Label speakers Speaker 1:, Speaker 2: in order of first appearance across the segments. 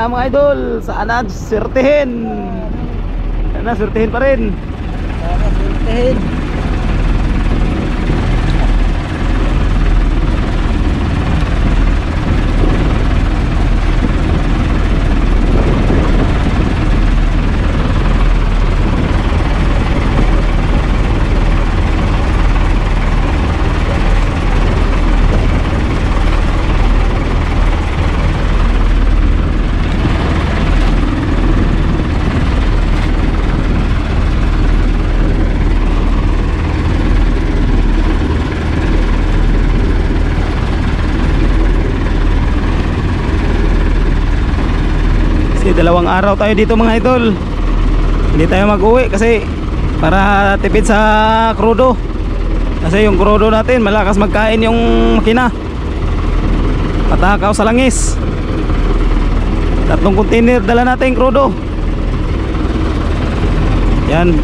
Speaker 1: mga idol. Sana swertihin. Sana swertihin pa rin.
Speaker 2: Sana swertihin.
Speaker 1: Dalawang araw tayo dito mga idol. Hindi tayo mag-uwi kasi para tipid sa krudo. Kasi yung krudo natin malakas magkain yung makina. Patakaw sa langis. 3 container dala natin krudo. Yan.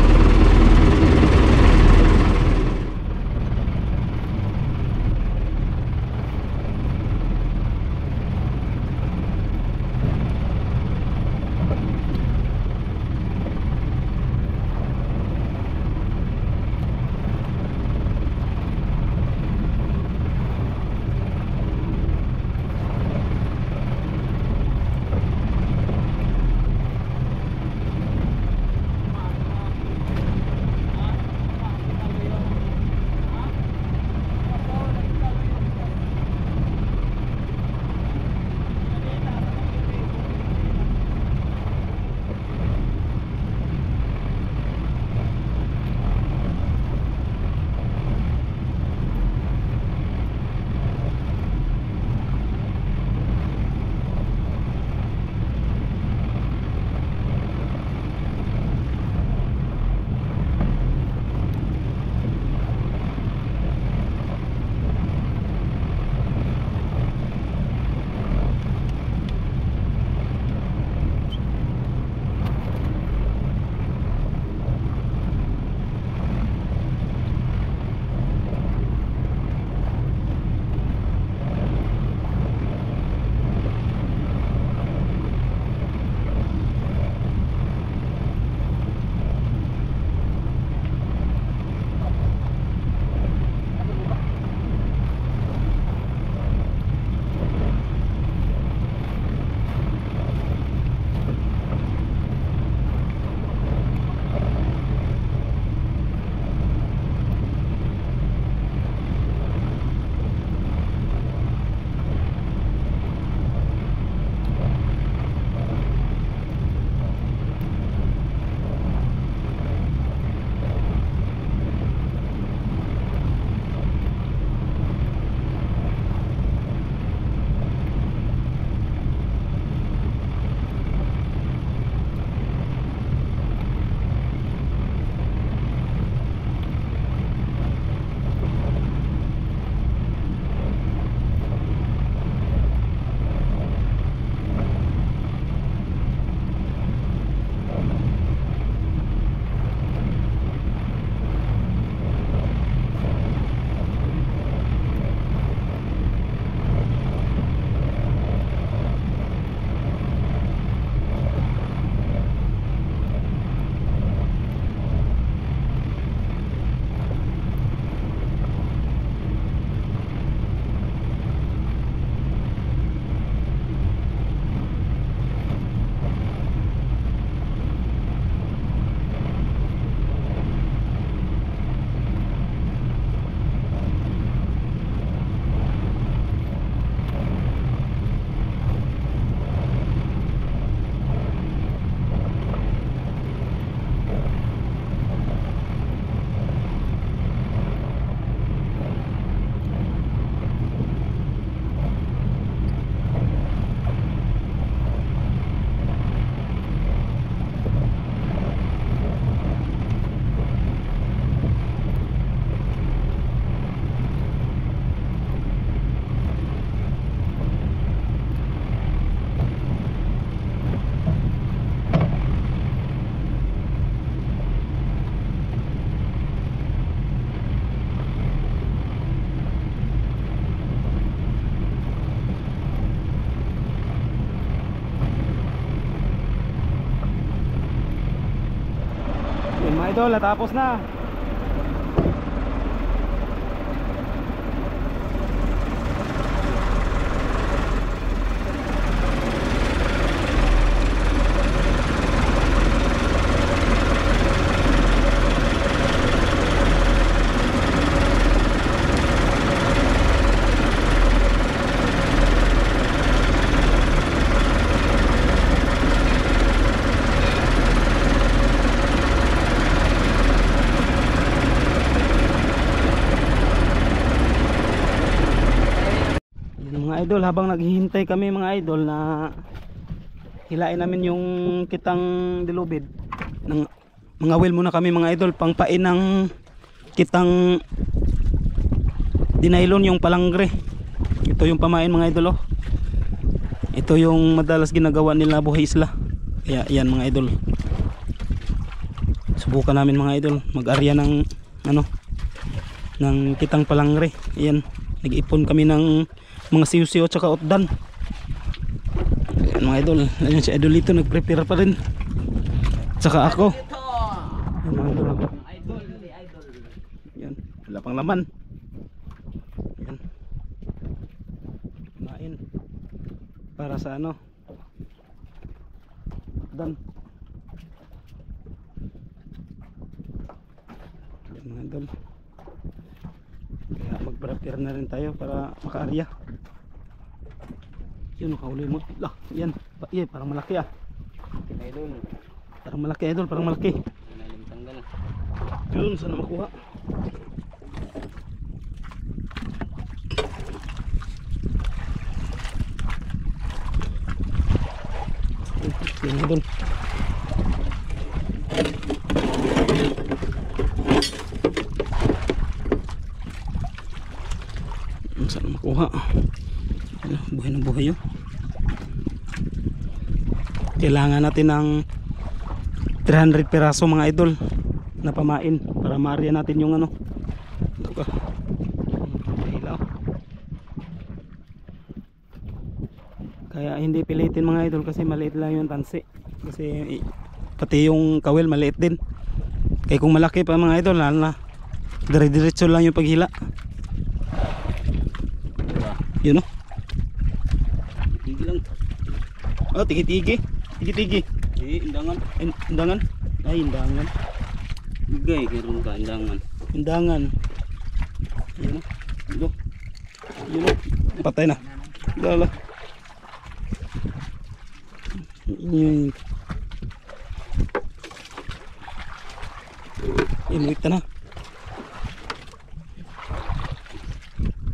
Speaker 1: Mga idol, natapos na. Mga idol, habang naghihintay kami mga idol na hilain namin yung kitang dilubid, mga wheel muna kami mga idol, pangpain ng kitang dinailon, yung palangre. Ito yung pamain mga idol, oh. Ito yung madalas ginagawa nila buhay isla. Kaya yan mga idol, subukan namin mga idol mag-arya ng ng kitang palangre. Ayan, nag-ipon kami ng mga siyo-siyo at saka otdan. Ayan mga idol, ayan si idol dito, nag-prepare pa rin, saka ako. Ayan mga idol, ayan, wala pang laman. Ayan, kumain para sa otdan. Ayan mga idol, kaya mag-prepare na rin tayo para maka-arya. Yun, nakahuli mo lah, yan, parang malaki idol, parang malaki idol, parang malaki. Yun, sana makuha. Yun idol, sana makuha. Buhay na buhay yun. Kailangan natin ng 300 peraso mga idol na pamain para maarya natin yung ito ka, ilaw. Kaya hindi pilitin mga idol kasi maliit lang yung tansi, kasi pati yung kawil maliit din. Kaya kung malaki pa mga idol, dire-diretso lang yung paghila. Yun, tigi lang. Oh, tigi-tigi. Tigi-tigi. Indangan. Indangan. Ay, indangan. Bigay, karon ka indangan. Indangan. Yun. Yun. Yun. Patay na. Dala. Yun. Inuit na.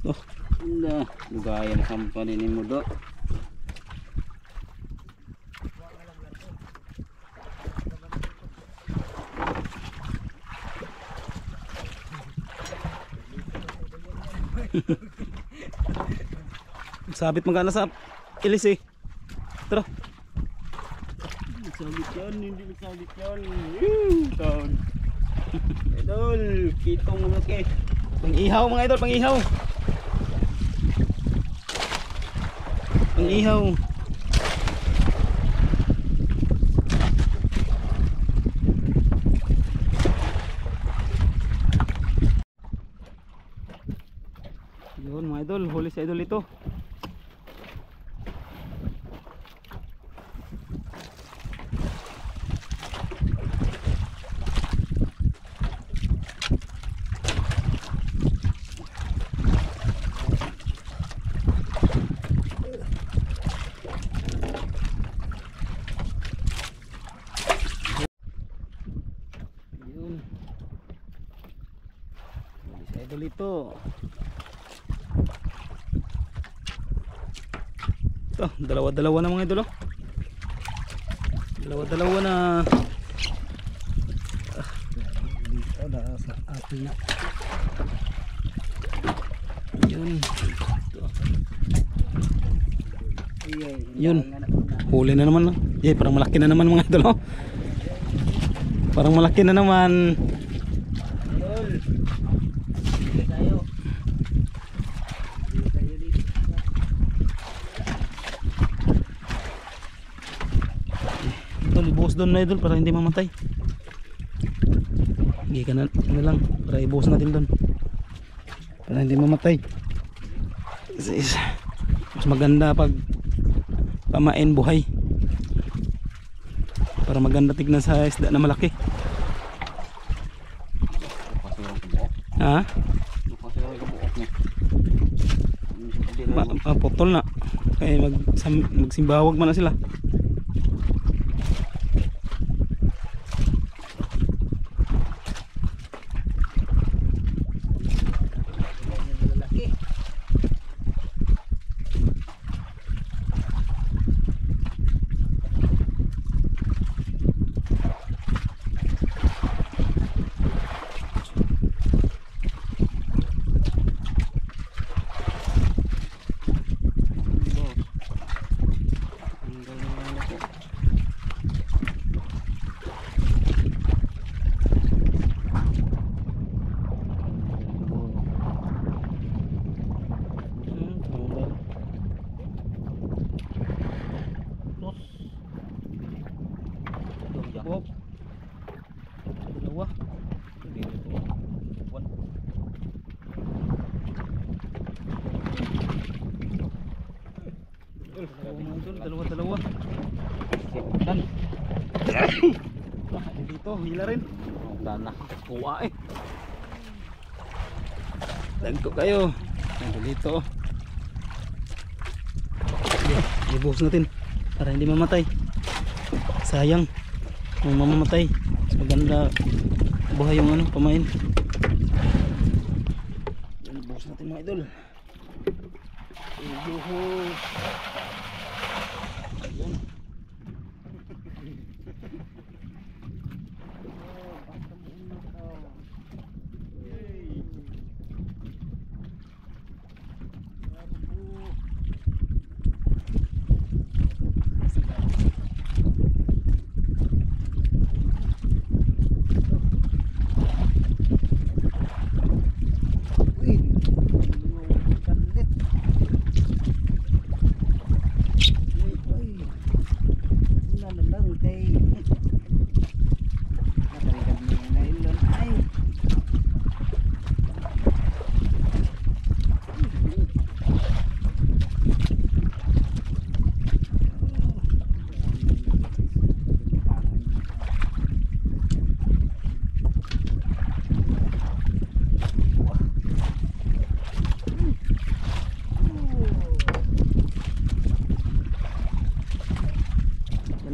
Speaker 1: Oh. Wala. Lugaya na kampanin ni mo do. Sabit magana sa ilis eh. Tara. Sabit yan, hindi sabit yan. Taon. Idol, kitong malaki. Pang-ihaw mga idol, pang-ihaw. Pang-ihaw. Yun mga idol, huli sa idol ito. Yun, huli sa idol ito. Ito, dalawa-dalawa na mga idol, oh. Dalawa-dalawa na. Dito na sa atin na. Yun. Yun. Huli na naman, oh. Parang malaki na naman mga idol, oh. Parang malaki na naman. Idol, ibuhos doon na idol para hindi mamatay. Hindi ka na, ano lang, para ibuhos natin doon. Para hindi mamatay. Mas maganda pag pamain buhay. Para maganda tignan sa isda na malaki. Ha? Putol na. Kaya magsimbawag man na sila. Bob. Dalawa. Dalawa. Dan. Dito, hila rin. Dana. Kuha eh. Dagko kayo. Dito. Ibuhos natin para hindi mamatay. Sayang kung mamamatay. Mas maganda buhay yung ano, pamain. Yan, ibuhos natin mga idol. Ibuhos. Ayun.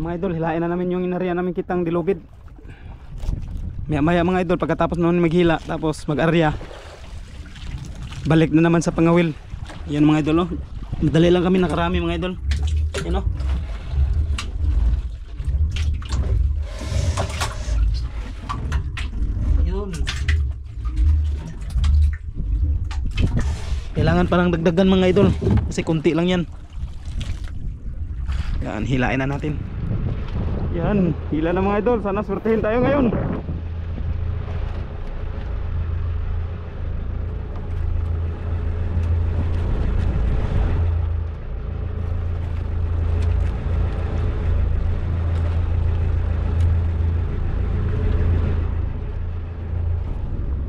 Speaker 1: Mga idol, hilain na namin yung inariya namin kitang dilubid. Maya mga idol, pagkatapos naman maghila, tapos mag-arya, balik na naman sa pangawil. Yan mga idol, oh. Madali lang kami nakarami mga idol. Yan, oh. Yun. Kailangan parang dagdagan mga idol, kasi kunti lang yan. Yan, hilain na natin. Yan, hila na mga idol. Sana swertehin tayo ngayon.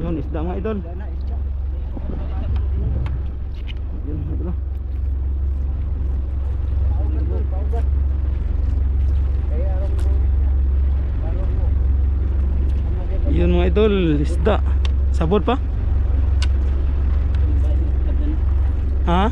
Speaker 1: Yun, isda mga idol. Yun, idol. Yun mga idol, isda. Sabot pa? Ha?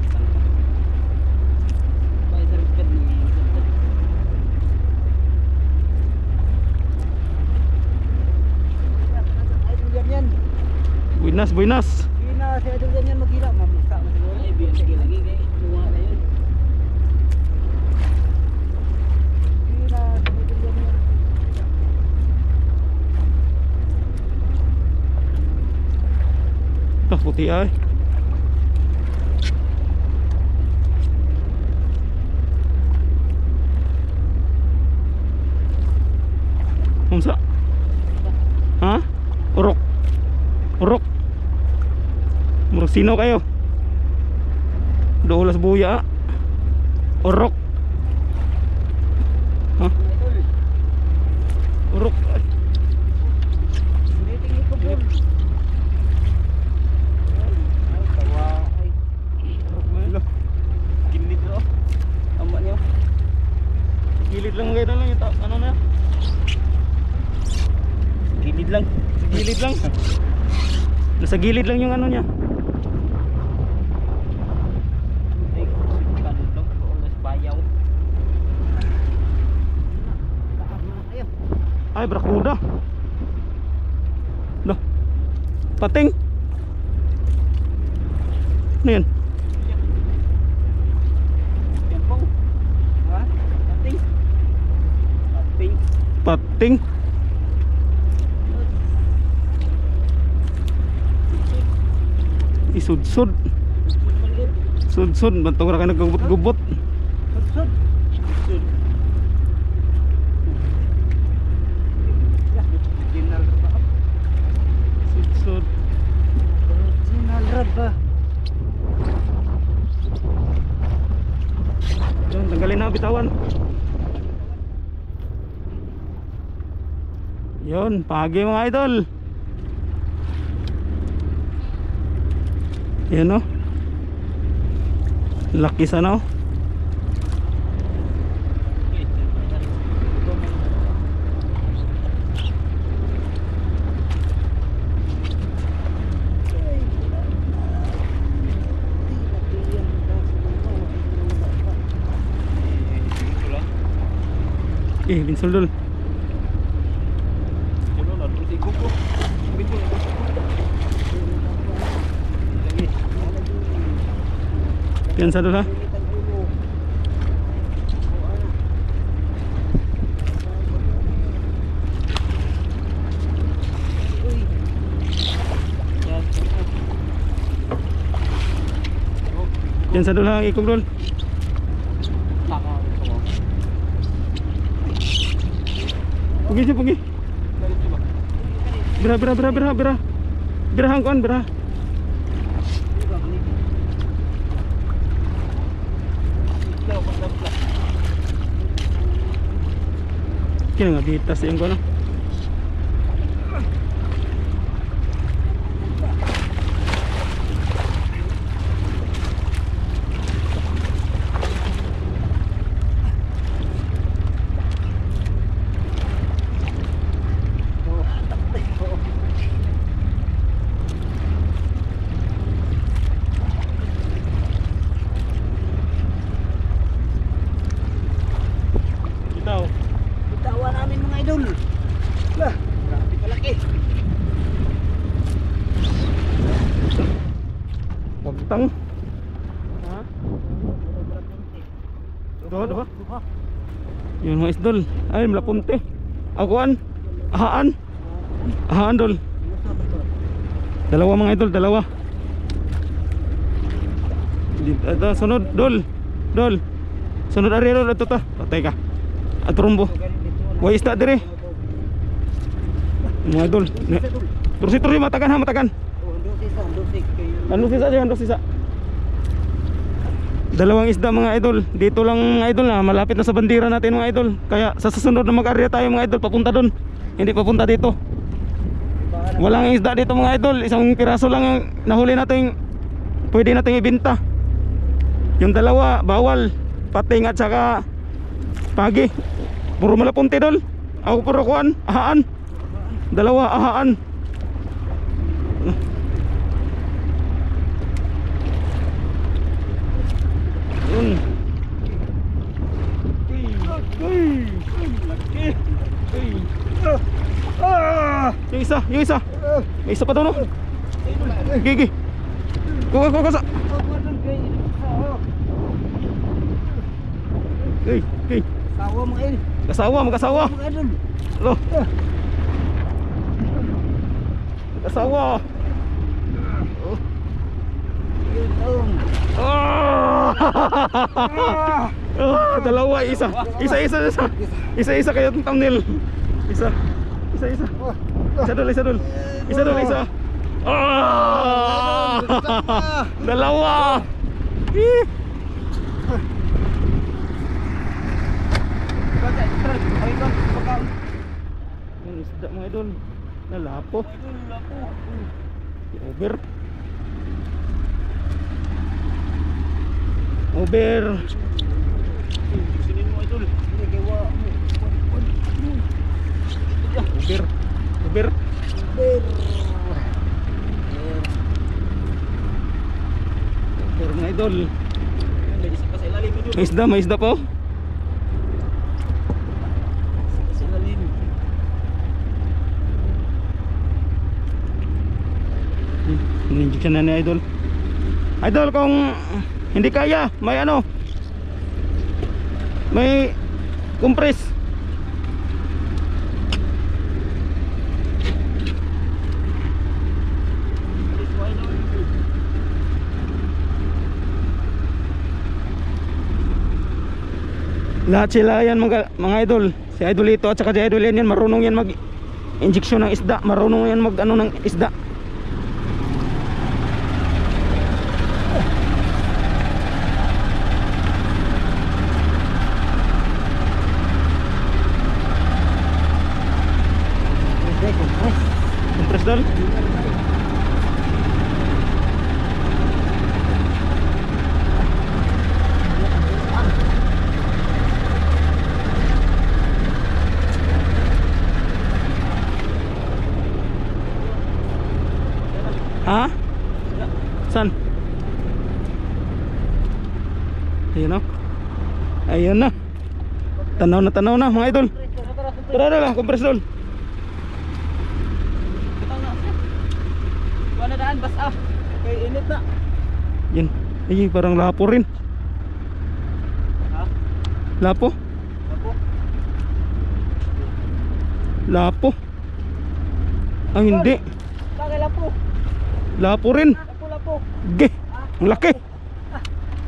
Speaker 1: Buenas, buenas.
Speaker 2: Buenas, saya ada ganyan magila, mamisa mo siguro. Ay, biyan sige lagi kay luwa na yun.
Speaker 1: Puti ay. Kumsa? Ha? Urok. Urok. Murag sino kayo? Dolas buya. Urok. Ha? Urok.
Speaker 2: Tingin ko
Speaker 1: gilid lang. Nasa gilid lang yung ano niya.
Speaker 2: Ay, kanulong ko ulas bayaw. Taas na kayo.
Speaker 1: Ay, brakuda. Loh. Pating. Ano yan?
Speaker 2: Yan po. Ha? Pating. Pating.
Speaker 1: Pating. Isudsud. Sudsud. Bantong ra ka nagubot-gubot.
Speaker 2: Sudsud. Sudsud. Original ba?
Speaker 1: Sudsud.
Speaker 2: Original ba?
Speaker 1: Yan, tanggalin na ang bitawan. Yun, pagi mga idol. Yan o. Laki sana o. Binsol dul. Piansa dul ha. Piansa dul ha, ikog dul. Pergi je pergi. Bira. Bira hang kon bira. Kira nga bitas yung kono.
Speaker 2: Bitawan namin mga idol. Lah, grabe kalaki.
Speaker 1: Pagtang.
Speaker 2: Ha?
Speaker 1: Doha. Yun mga isdol. Ay, malapunti. Akuan. Ahaan dol. Dalawa mga idol, dalawa. Ito, sunod, dol. Sunod ari dol, ito ta. Patay ka. At rumbo. Way isda dire. Mga idol. Terus matakan ha, matakan. Ano sisa? Dalawang isda mga idol. Dito lang mga idol na malapit na sa bandira natin mga idol. Kaya sa susunod na mag-area tayo mga idol, papunta doon. Hindi papunta dito. Walang isda dito mga idol. Isang piraso lang ang nahuli natin. Pwede natin ibenta. Yung dalawa bawal, pating at saka pagi. Puro malapunti dol. Ako puro kuan, ahaan. Dalawa ahaan. Yun. Laki. Yung isa. May isa pa daw no. Gigi. Kuha sa. Okay.
Speaker 2: Sawa mga idol.
Speaker 1: Kasawa.
Speaker 2: Mga idol.
Speaker 1: Loh. Kasawa. Dalawa, isa kayo thumbnail. Isa dul. Dalawa. Yung isda mga idol. Nalapo. Over. Sinin mo idol. Over. idol.
Speaker 2: May isa pa sa ilalim idol.
Speaker 1: May isda po.
Speaker 2: Sa ilalim.
Speaker 1: Injection na ni idol. Idol, kung hindi kaya, may ano, may compress. Lahat sila yan mga idol. Si Idolito at saka si Idol yan, marunong yan mag injection ng isda. Marunong yan mag ano ng isda. Compress dol. Ha? San? Ayun o. Ayun na. Tanaw na mga idol. Tara na, compress dol.
Speaker 2: Wala daan basa. Kay init na.
Speaker 1: Yan. Ay, parang lapo rin.
Speaker 2: Ha?
Speaker 1: Lapo?
Speaker 2: Ako.
Speaker 1: Lapo. Ah, hindi.
Speaker 2: Bagay lapo.
Speaker 1: Lapo rin.
Speaker 2: Lapo.
Speaker 1: Ge. Ang laki.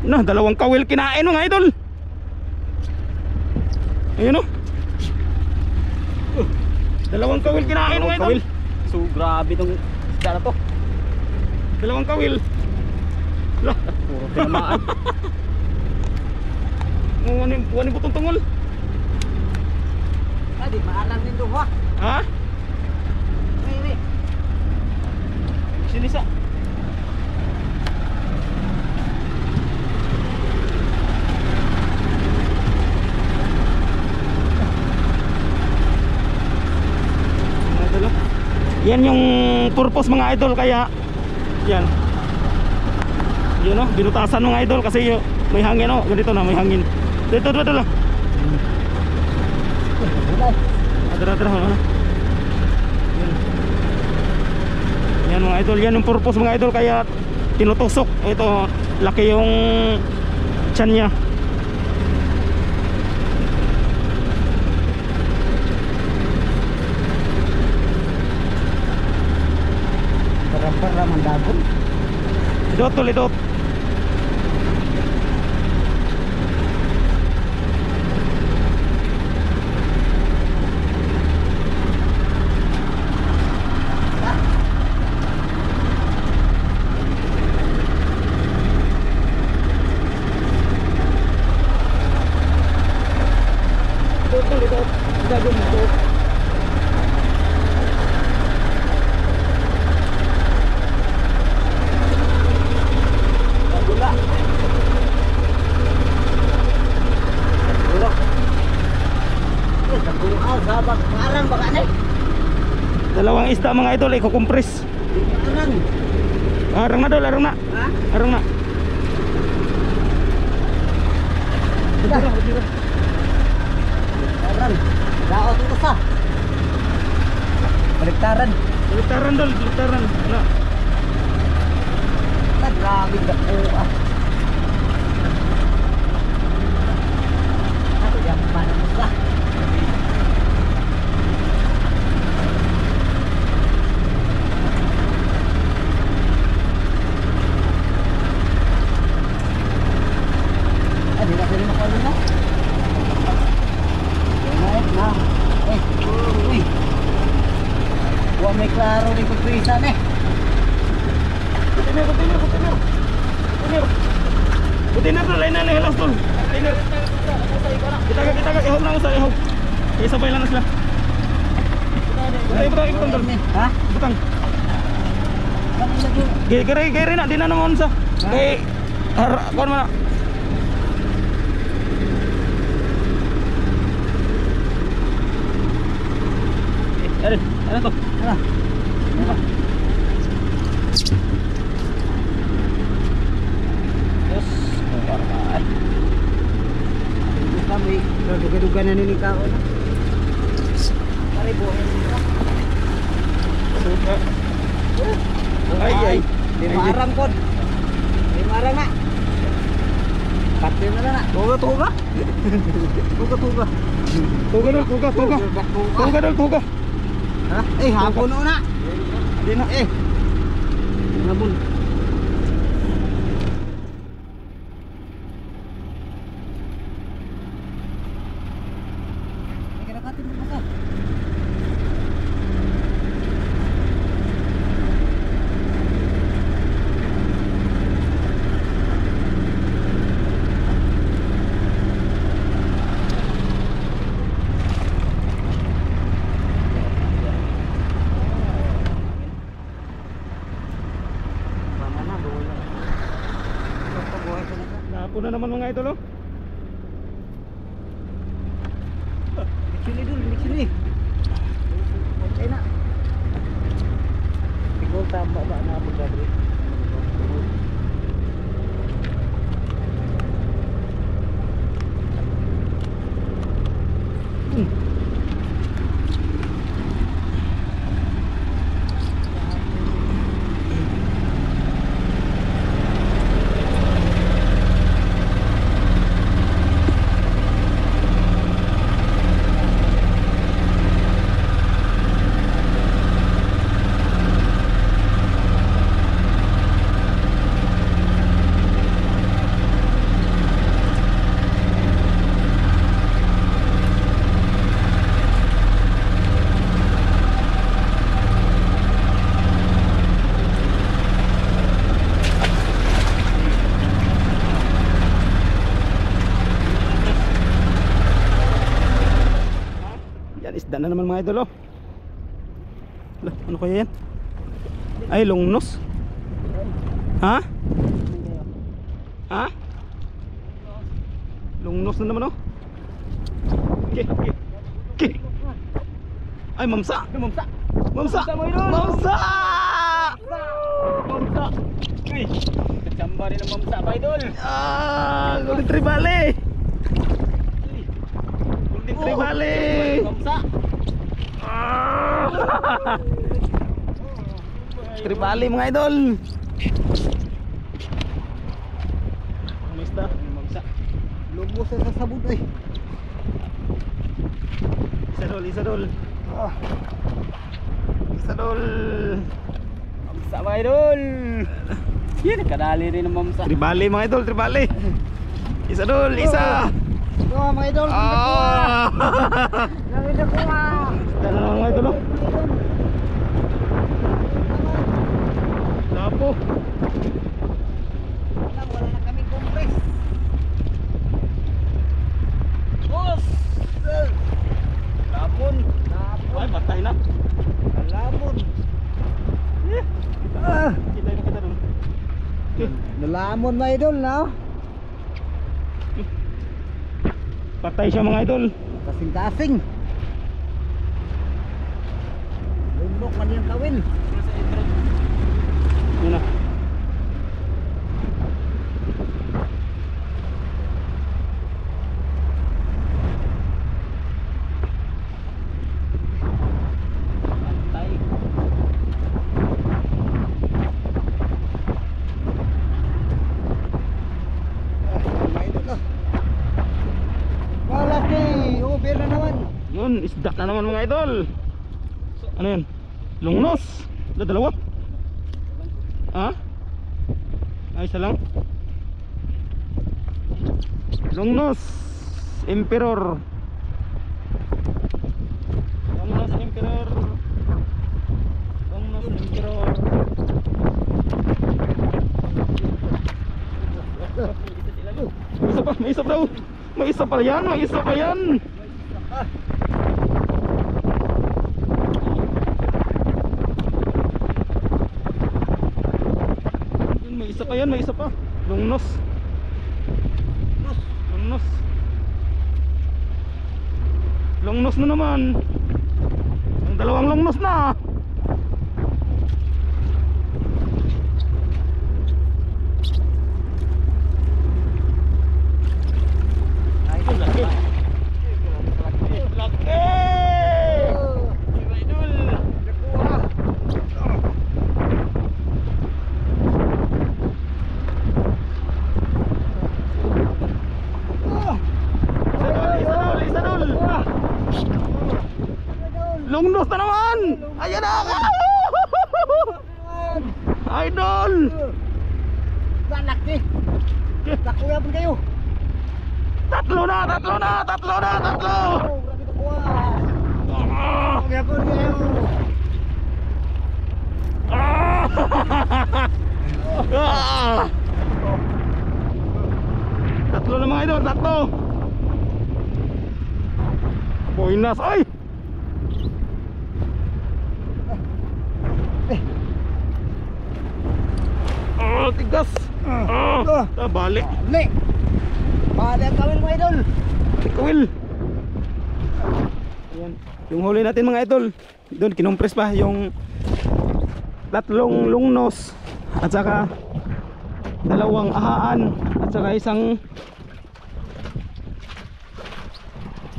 Speaker 1: Na, dalawang kawil kinain mga idol. Ayun o. Dalawang kawil kinain mga idol.
Speaker 2: So grabe tong isda na to.
Speaker 1: Dalawang kawil. Lah,
Speaker 2: Puro tinamaan.
Speaker 1: wani butong tungol.
Speaker 2: Di maalang din doon ha.
Speaker 1: Ha?
Speaker 2: May.
Speaker 1: Sinisa. Mga idol, oh. Yan yung purpose mga idol, kaya yan. Yun o, binutasan mga idol kasi may hangin o. Ganito na, may hangin. Dito lang. Tara. Yan. Yan mga idol, yan yung purpose mga idol, kaya tinutusok. Ito, laki yung tiyan niya.
Speaker 2: Para mandagon.
Speaker 1: Lidot. Dalawang isda mga idol, ikukumpres. Arang na dol, arang na.
Speaker 2: Ha?
Speaker 1: Arang na.
Speaker 2: Taran. Daot ito sa. Baliktaran.
Speaker 1: Baliktaran dol, baliktaran. Ano?
Speaker 2: Grabe dako ah. Ano yung mana mo sa? Di na sila makuha na. Na. Uy. Huwag may klaro rin pagprisan eh.
Speaker 1: Container dol, lain na lang helas dol. Container. Kita ka ihog na usay ihog. Isabay lang na sila. Butang dol.
Speaker 2: Ha?
Speaker 1: Butang. Kira na di na naman sa. Kay kon man.
Speaker 2: Ano to? Ano? Yes. Duga-duga na nini kao na. Pare buhay nila.
Speaker 1: Suka. Ay.
Speaker 2: Lima arang pod. Lima arang na. Pati na na.
Speaker 1: Tuga.
Speaker 2: Tuga.
Speaker 1: Tuga.
Speaker 2: Ha? Hapon na.
Speaker 1: Di na.
Speaker 2: Hapon. Kinakatin mo ka.
Speaker 1: Napo na naman mga idol, oh.
Speaker 2: Sini dulu, sini. Okay na. Ikaw tamba ba na pagdadri?
Speaker 1: Isda na naman mga idol, oh. Lah, ano kaya yan? Ay, longnos. Ha? Ha? Longnos na naman, oh. Okay. Ay, mamsa. Mamsa. Uy, kachamba rin ang mamsa, idol. Golden Tribale. Tribale.
Speaker 2: Mamsa.
Speaker 1: Tribale mga idol. Mamista, mamsa.
Speaker 2: Lubos sa sabog ay.
Speaker 1: Isa dol. Mamsa mga idol.
Speaker 2: Yan, kadali rin ang mamsa.
Speaker 1: Tribale mga idol, tribale. Isa dol, isa.
Speaker 2: Oh, mga idol. Nakita ko nga.
Speaker 1: Dala na mga idol, oh. Lapo.
Speaker 2: Wala na kami compress. Boss!
Speaker 1: Lapon. Ay, patay na.
Speaker 2: Nalamon.
Speaker 1: Kita dun.
Speaker 2: Nalamon mga idol na.
Speaker 1: Patay siya mga idol.
Speaker 2: Kasing-kasing. Lundok man yung kawin.
Speaker 1: Yun na. Yun, isda na naman mga idol. Ano yun? Lungnos. Dalawa. Ha? Ay, isa lang. Lungnos Emperor. Lungnos Emperor. May isa pa daw. May isa pa yan. May isa pa. Lungnos. Lungnos na naman. Ang dalawang lungnos na. Lungnos na naman. Ayan na. Idol.
Speaker 2: Laki. Nakuha pun kayo.
Speaker 1: Tatlo na.
Speaker 2: Oh, grabe nakuha. Kaya pun kayo.
Speaker 1: Tatlo na mga idol, tatlo. Boinas, ay! Tigas. Balik.
Speaker 2: Balik. Balik kawin mga idol.
Speaker 1: Tikawil. Ayan. Yung huli natin mga idol, doon kinumpres pa yung tatlong lungnos at saka dalawang ahaan at saka isang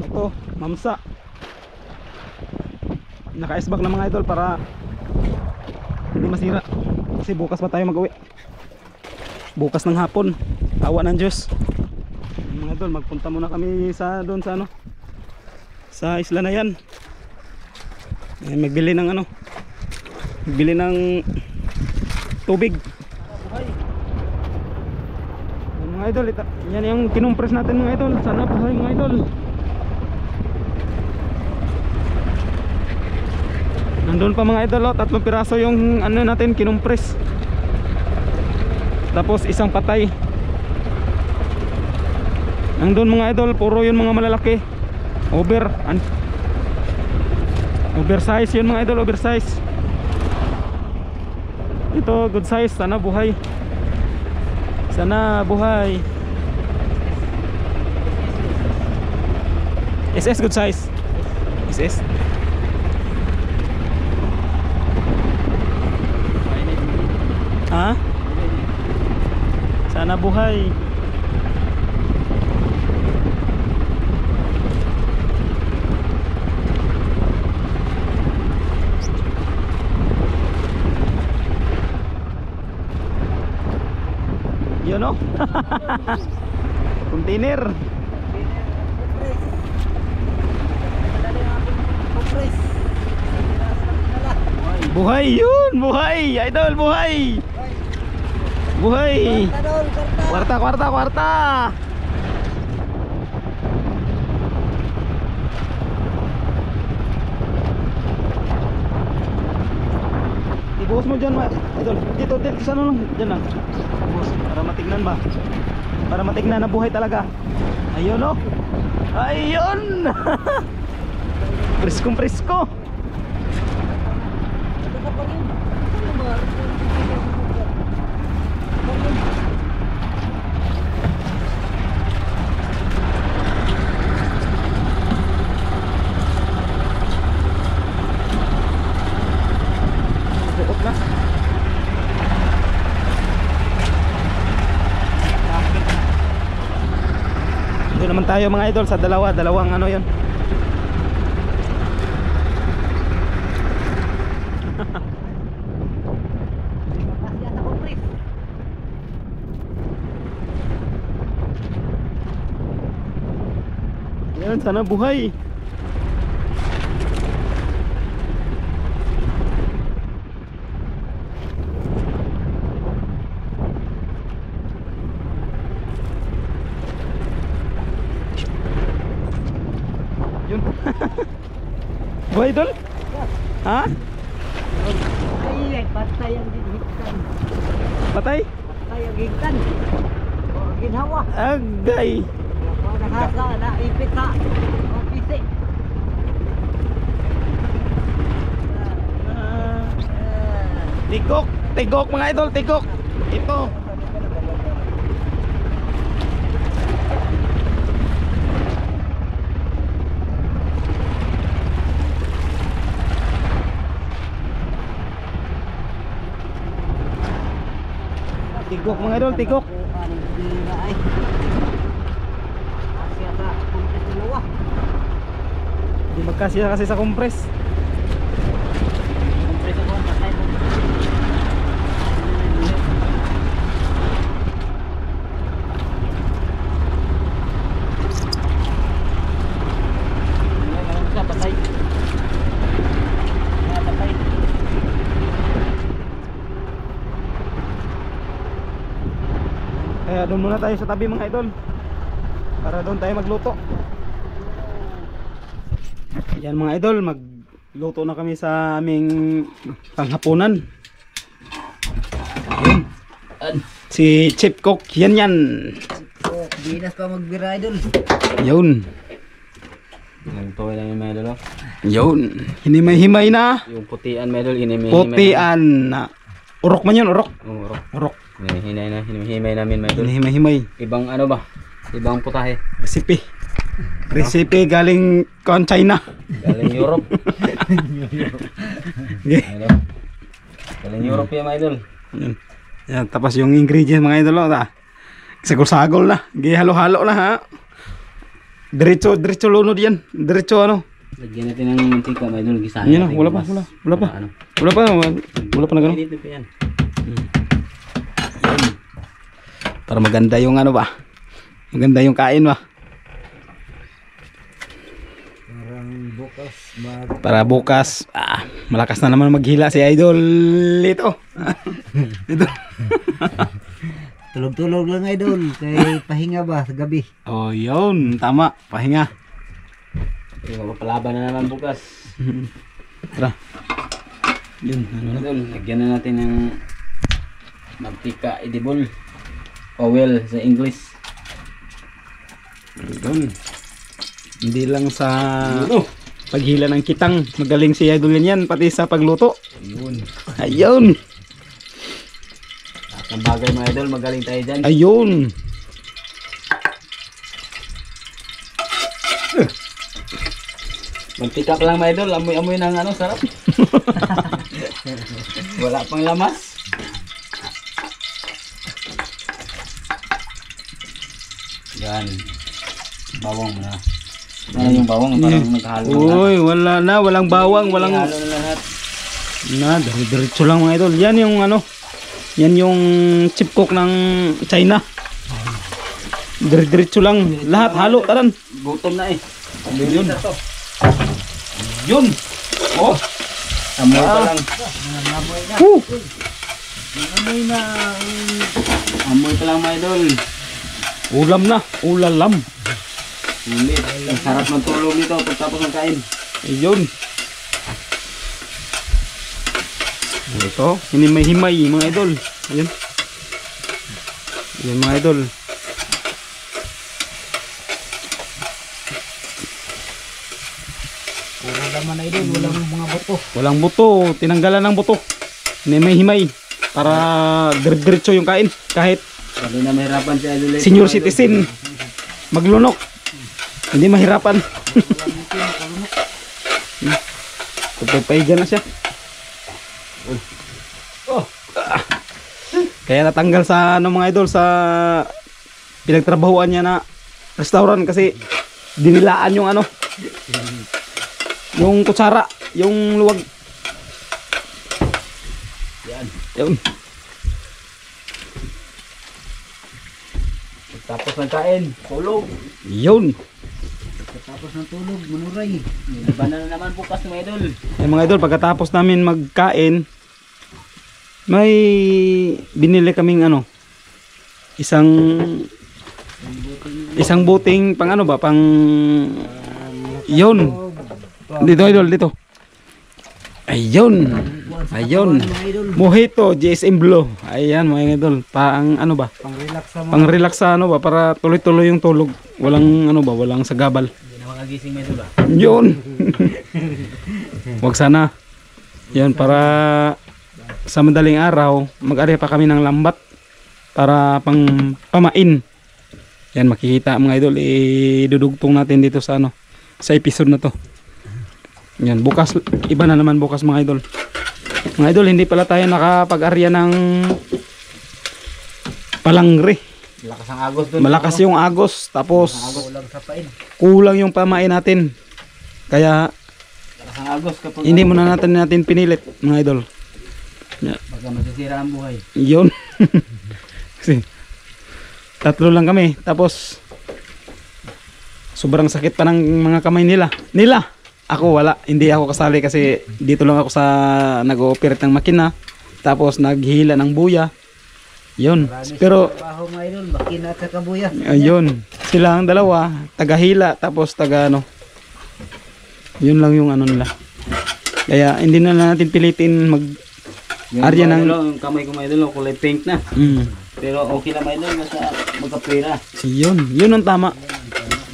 Speaker 1: ito, mamsa. Naka-isbak na mga idol para hindi masira kasi bukas pa tayo mag-uwi. Bukas ng hapon, awa ng Diyos. Mga idol, magpunta muna kami sa doon sa ano, sa isla na yan. Magbili ng ano, magbili ng tubig. Mga idol, yan yung kinumpres natin mga idol. Sana buhay mga idol. Nandun pa mga idol, oh, 3 piraso yung ano natin kinumpres. Tapos isang patay. Nandun mga idol, puro yun mga malalaki. Oversize yun mga idol, oversize. Ito good size, sana buhay. Sana buhay. SS good size. SS. Ha? Sana buhay. Yun o. Container. Buhay yun, buhay. Idol, buhay. Buhay. Kwarta. Ibuhos mo dyan, idol. Dito, sa ano lang. Dyan lang. Ibuhos, para matignan ba? Para matignan na buhay talaga. Ayun o. Ayun. Presko. Buot na. Doon naman tayo mga idol sa dalawang ano yun. Yan, sana buhay. Yun. Buhay idol? Ha?
Speaker 2: Ay, patay ang ginhikan.
Speaker 1: Patay?
Speaker 2: Patay ang ginhikan. O, ginhawa.
Speaker 1: Agay.
Speaker 2: O, nakasa, naipit ka. O, pisi.
Speaker 1: Tigok mga idol, tigok. Ito. Tigok mga idol, tigok. Di magkasya kasi sa kompres. Kaya doon muna tayo sa tabi mga idol, para doon tayo magluto. Yan mga idol, magluto na kami sa aming panghapunan. Ayun. Si Chef Cook, yan.
Speaker 2: Dinas pa magbira idol.
Speaker 1: Yun.
Speaker 3: Nagtuloy lang yung mga idol.
Speaker 1: Yun. Hinimay-himay na.
Speaker 3: Yung putian mga idol, hinimay-himay.
Speaker 1: Putian na. Urok man yun, urok.
Speaker 3: Oo,
Speaker 1: Urok.
Speaker 3: hinimay namin mga idol.
Speaker 1: Hinimay-himay.
Speaker 3: Ibang ano ba? Ibang putahe.
Speaker 1: Recipe. Recipe galing kon China.
Speaker 3: Galing Europe.
Speaker 1: Okay.
Speaker 3: Idol. Galing Europe yan mga idol.
Speaker 1: Yan. Yan, tapos yung ingredients mga idol, sagol-sagol na. Halo-halo na ha. Diretso lunod yan. Diretso ano.
Speaker 3: Lagyan natin ng mantika mga idol. Gisahin
Speaker 1: Yan na,
Speaker 3: natin
Speaker 1: wala
Speaker 3: yung
Speaker 1: pa.
Speaker 3: mas-
Speaker 1: Wala pa.
Speaker 3: Ano?
Speaker 1: Wala pa na gano'n.
Speaker 3: Dito pa yan.
Speaker 1: Para maganda yung ano ba. Maganda yung kain ba.
Speaker 2: Parang bukas
Speaker 1: Para bukas, malakas na naman maghila si idol ito. Ito.
Speaker 2: tulog-tulog lang idol. Kay pahinga ba sa gabi.
Speaker 1: Oh, yun. Tama. Pahinga.
Speaker 3: Yung mapapalaban na naman bukas.
Speaker 1: Tara. Yun. Ano na.
Speaker 3: Idol, lagyan na natin ng mantika edible. Oil sa English.
Speaker 1: Yun. Hindi lang sa paghila ng kitang. Magaling si idol yan. Pati sa pagluto.
Speaker 3: Ayun.
Speaker 1: Ayun.
Speaker 3: Ang bagay mga idol, magaling tayo dyan.
Speaker 1: Ayun.
Speaker 3: Mantika pa lang mga idol, amoy-amoy ng ano, sarap. Wala pang lamas. Yan. Bawang na. Ano yung bawang? Parang naghalo na.
Speaker 1: Uy, wala na. Walang bawang. Walang...
Speaker 3: Naghalo na lahat.
Speaker 1: Diretso lang mga idol. Yan yung ano. Yan yung Chef Cook ng China. Diretso lang. Lahat halo. Taran.
Speaker 3: Gutom na eh.
Speaker 1: Yun. Yun. Oh.
Speaker 3: Amoy pa lang. Amoy pa lang mga idol.
Speaker 1: Ulam na. Ulalam.
Speaker 3: Hindi. Ang sarap ng tulog nito pagtapos ng kain.
Speaker 1: Ayun. Ito. Hinimay-himay mga idol. Ayun. Ayun mga idol.
Speaker 2: Puro laman idol. Walang mga buto.
Speaker 1: Walang buto. Tinanggalan ng buto. Hinimay-himay. Para diretso yung kain. Kahit
Speaker 3: Sabi na mahirapan si idol.
Speaker 1: senior citizen maglunok. Hindi mahirapan. Pagpapahiga na siya. Oh. Kaya natanggal sa ano mga idol sa pinagtrabahuan niya na restaurant kasi dinilaan yung ano. Yung kutsara, yung luwag.
Speaker 3: Yan.
Speaker 1: Yun.
Speaker 3: Tapos ng kain, tulog.
Speaker 1: Yun.
Speaker 2: Tapos ng tulog, manuray.
Speaker 3: Iba na naman bukas mga idol.
Speaker 1: Yung mga idol, pagkatapos namin magkain, may binili kaming ano, isang buting pang ano ba, pang yun. Dito idol, dito. Ayun. Ayun. Mojito, GSM Blue. Ayan mga idol, pang ano ba?
Speaker 2: Pang-relax sa mga.
Speaker 1: Pang relax sa ano ba, para tuloy-tuloy yung tulog. Walang ano ba, walang sagabal.
Speaker 3: Hindi na makagising mga idol ah.
Speaker 1: Yun. Wag sana. Yan para sa madaling araw mag-ari pa kami ng lambat para pang pamain. Yan makikita mga idol, idudugtong natin dito sa ano, sa episode na to. Yan bukas, iba na naman bukas mga idol. Mga idol, hindi pala tayo nakapag-arya ng palangre.
Speaker 3: Malakas ang agos doon.
Speaker 1: Malakas yung agos, tapos
Speaker 2: Kulang sa pain.
Speaker 1: kulang yung pamain natin. Kaya
Speaker 3: Malakas ang agos kapag
Speaker 1: hindi muna natin pinilit mga idol.
Speaker 3: baka masisira ang buhay.
Speaker 1: Yun. Kasi tatlo lang kami, tapos sobrang sakit pa ng mga kamay nila. Ako wala, hindi ako kasali kasi dito lang ako sa nag-ooperate ng makina, tapos naghihila ng buya. Yun.
Speaker 2: Marami
Speaker 1: Pero
Speaker 2: sa trabaho mga idol, makina at saka buya.
Speaker 1: ayun, sila ang dalawa, taga-hila tapos taga ano. Yun lang yung ano nila. Kaya hindi na natin pilitin mag
Speaker 3: Yung
Speaker 1: Arya
Speaker 3: mga
Speaker 1: ng-
Speaker 3: idol, yung kamay ko mga idol, kulay pink na. Pero okay lang mga idol, basta magkapira.
Speaker 1: Yun ang tama.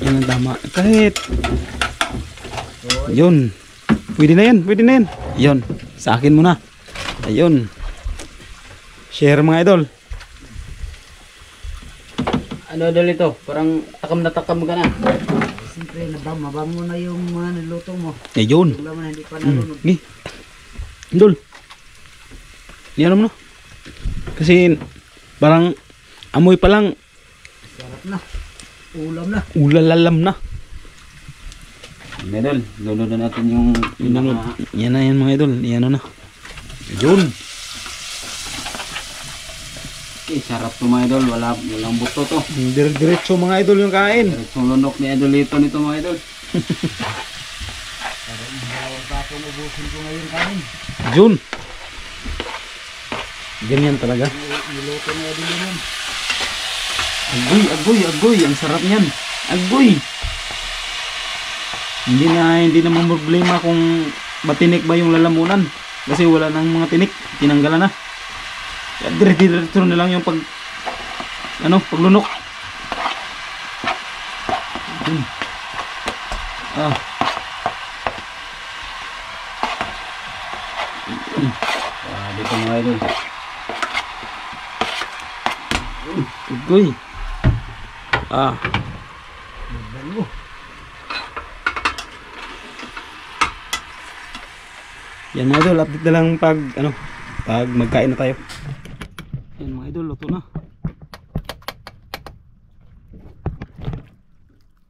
Speaker 1: Yun ang tama. Kahit yun. Pwede na yan. Yun. Sa akin muna. Ayun. Share mga idol.
Speaker 3: Ano idol ito? Parang takam na takam ka na.
Speaker 2: Siyempre, mabango na yung mga niluto mo.
Speaker 1: Ayun.
Speaker 2: Wala man hindi pa nalunod.
Speaker 1: Gi. Idol. Yan mo na. Kasi parang amoy pa lang
Speaker 2: Sarap na. Ulam na.
Speaker 1: ulalalam na.
Speaker 3: Mga idol, lunod na natin yung
Speaker 1: Inunod. Yan na yan mga idol. Yan na. Ayun.
Speaker 3: Sarap to mga idol, walang buto to.
Speaker 1: Diretso mga idol yung kain.
Speaker 3: Diretsong lunok ni idol ito nito mga idol.
Speaker 2: Bakong ubusin ko ngayon kanin.
Speaker 1: Jun. Ganyan talaga.
Speaker 2: Niluto na idol yun.
Speaker 1: Agoy. Ang sarap niyan. Agoy. Hindi na problema kung matinik ba yung lalamunan. Kasi wala nang mga tinik. Tinanggalan na. Kaya diretso na lang yung paglunok. Yun.
Speaker 3: Dito mga idol.
Speaker 1: Agoy. Yan mga idol, update na lang pag magkain na tayo. Yan mga idol, luto na.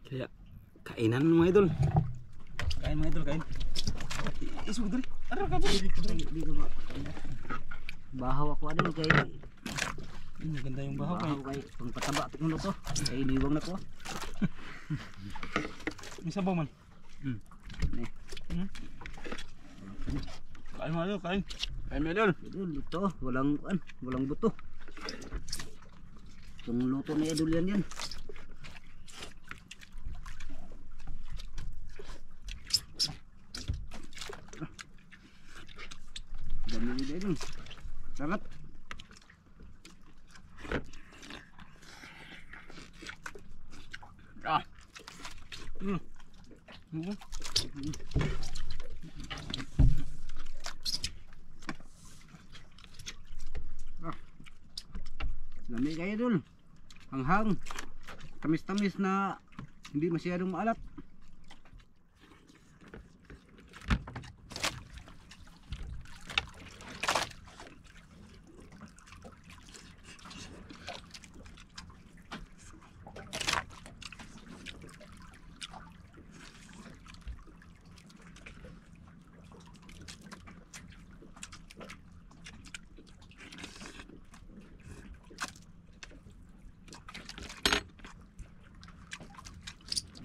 Speaker 1: Kaya kainan mga idol. Kain mga idol, kain. Isugod dali. Ara ka ba?
Speaker 2: Hindi ko ba. Bahaw ako ano kay
Speaker 1: Maganda yung bahaw kay.
Speaker 2: bahaw kay pangpataba at ano to. Kay liwang na ko.
Speaker 1: May sabaw man. Kain mga idol, kain. Kain mga idol.
Speaker 2: Idol ito, walang buto. Itong luto na idol yan. Dami din idol. Sarap. Dami kayo idol. Hanghang. Tamis-tamis na hindi masyadong maalat.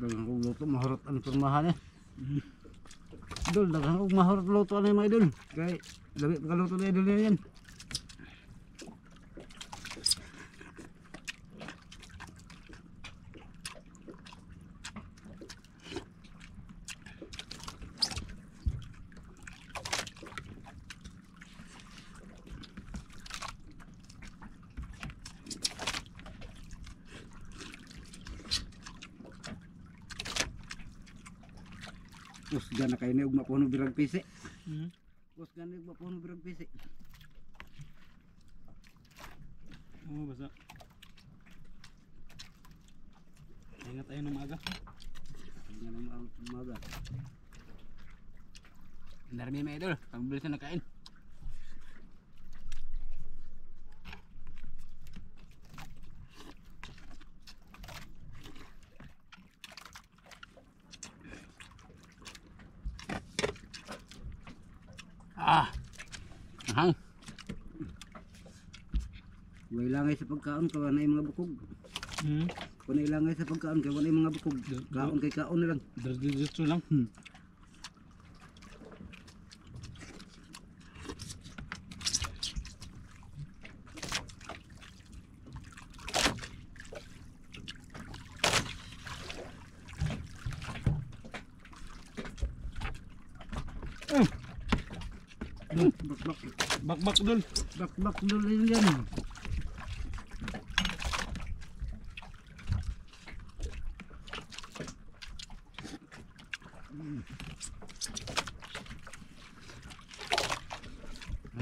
Speaker 2: Dagang kong luto, mahurot ang turmahan eh. Idol, dagang kong mahurot luto ano yung mga idol. Kaya, dami pagkaluto na idol na yan. Usga na kayo na ugma puno birag pisi. Usga na ugma puno birag pisi.
Speaker 1: Basta. Ingat tayo ng maaga.
Speaker 2: Yan ang umaga.
Speaker 3: Darami mga idol, pagbilis na nakain. Ahang.
Speaker 2: Huwag ilangay sa pagkaon kawa na yung mga bukog. Kung ilangay sa pagkaon kawa na yung mga bukog. Kaon kay kaon na lang.
Speaker 1: Diretso lang.
Speaker 2: Bak-bak.
Speaker 1: Bakbak dol.
Speaker 2: Bak-bak dul yun yan.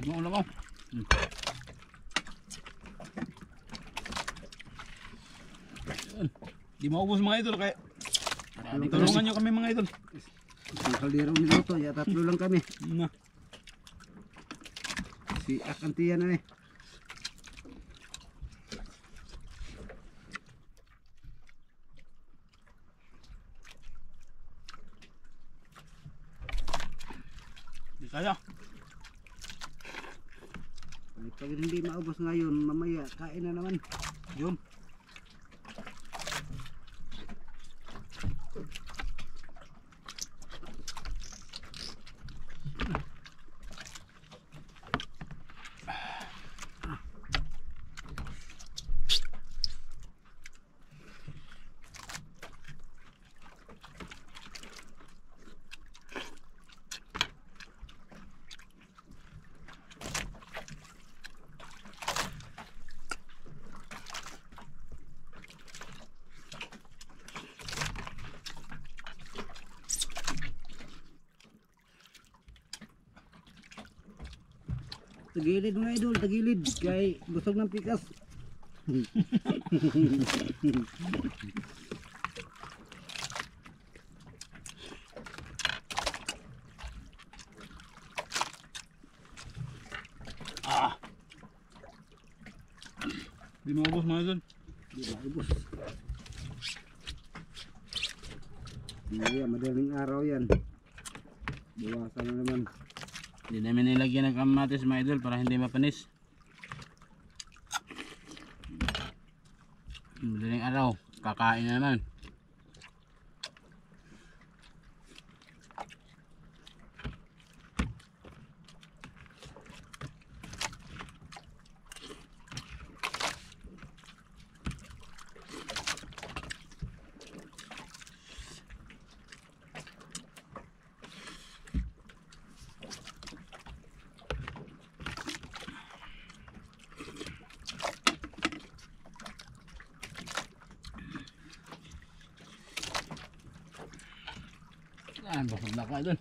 Speaker 3: Ano ulam mo?
Speaker 1: Di maubos mga idol kaya tulungan nyo kami mga idol.
Speaker 2: Isang kaldero minuto, ya tatlo lang kami.
Speaker 1: Na.
Speaker 2: Si Akantiya na eh.
Speaker 1: Di kaya.
Speaker 2: Ay, pag hindi maubos ngayon, mamaya kain na naman.
Speaker 1: Yun.
Speaker 2: Tagilid mga idol, tagilid. Kay busog ng pikas.
Speaker 1: Di maubos mga idol.
Speaker 2: Di maubos. Hindi yan, madaling araw yan. Bawasan na naman.
Speaker 3: Hindi namin nilagyan ng kamatis mga idol para hindi mapanis. Madaling araw, kakain na naman. Ah, busog na ka idol.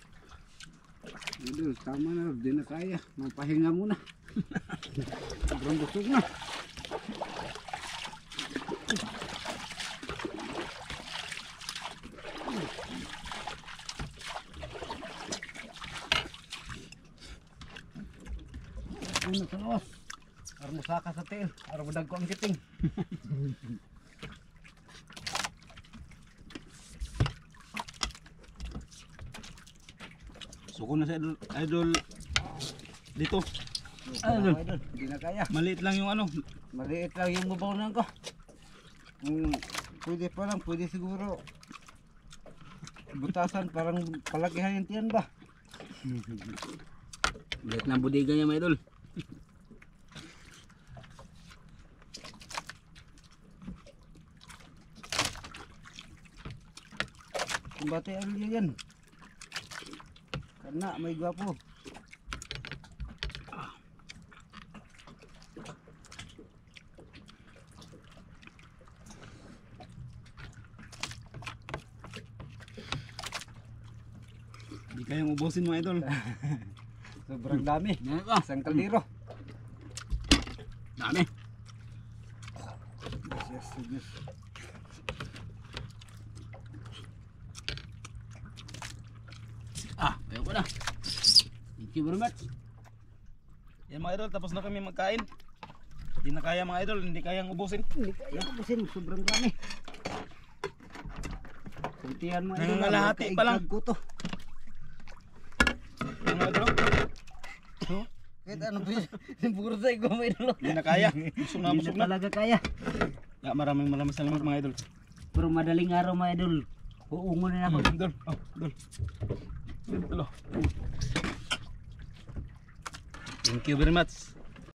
Speaker 2: Idol, tama na, di na kaya. Mapahinga muna. Sobrang busog na. Ano sa lawas? Para mo saka sa tail. Para mo dagko ang kiting.
Speaker 1: Suko na sa idol, idol dito.
Speaker 2: Idol, di na kaya.
Speaker 1: Maliit lang yung ano.
Speaker 2: Maliit lang yung babaw ko. Pwede pa lang, pwede siguro. Butasan, parang palakihan yung tiyan ba?
Speaker 3: Liit na budiga niya mga idol.
Speaker 2: Kumbate alya yan. Karena may gwapo.
Speaker 1: Di kayang ubusin mga idol.
Speaker 2: Sobrang dami.
Speaker 3: Yan ka.
Speaker 2: Isang kaldero.
Speaker 3: Dami.
Speaker 2: Yes, yes.
Speaker 3: Ah, ayaw ko na. Thank you very much.
Speaker 1: Yan mga idol, tapos na kami magkain. Hindi na kaya mga idol, hindi kayang ubusin.
Speaker 2: Hindi kaya kubusin, sobrang dami. Kuntihan mo
Speaker 1: Nangangalahati pa lang.
Speaker 2: Ko to.
Speaker 1: Yan mga idol.
Speaker 2: Kahit ano pa yung bursay ko may dalo.
Speaker 1: Hindi na kaya. Busog na,
Speaker 2: Hindi
Speaker 1: busog
Speaker 2: na
Speaker 1: na.
Speaker 2: talaga kaya.
Speaker 1: Ya, maraming salamat mga idol.
Speaker 2: Pero madaling araw mga idol. Uungon na ako.
Speaker 1: Idol, oh, idol. Idol. Thank you very much.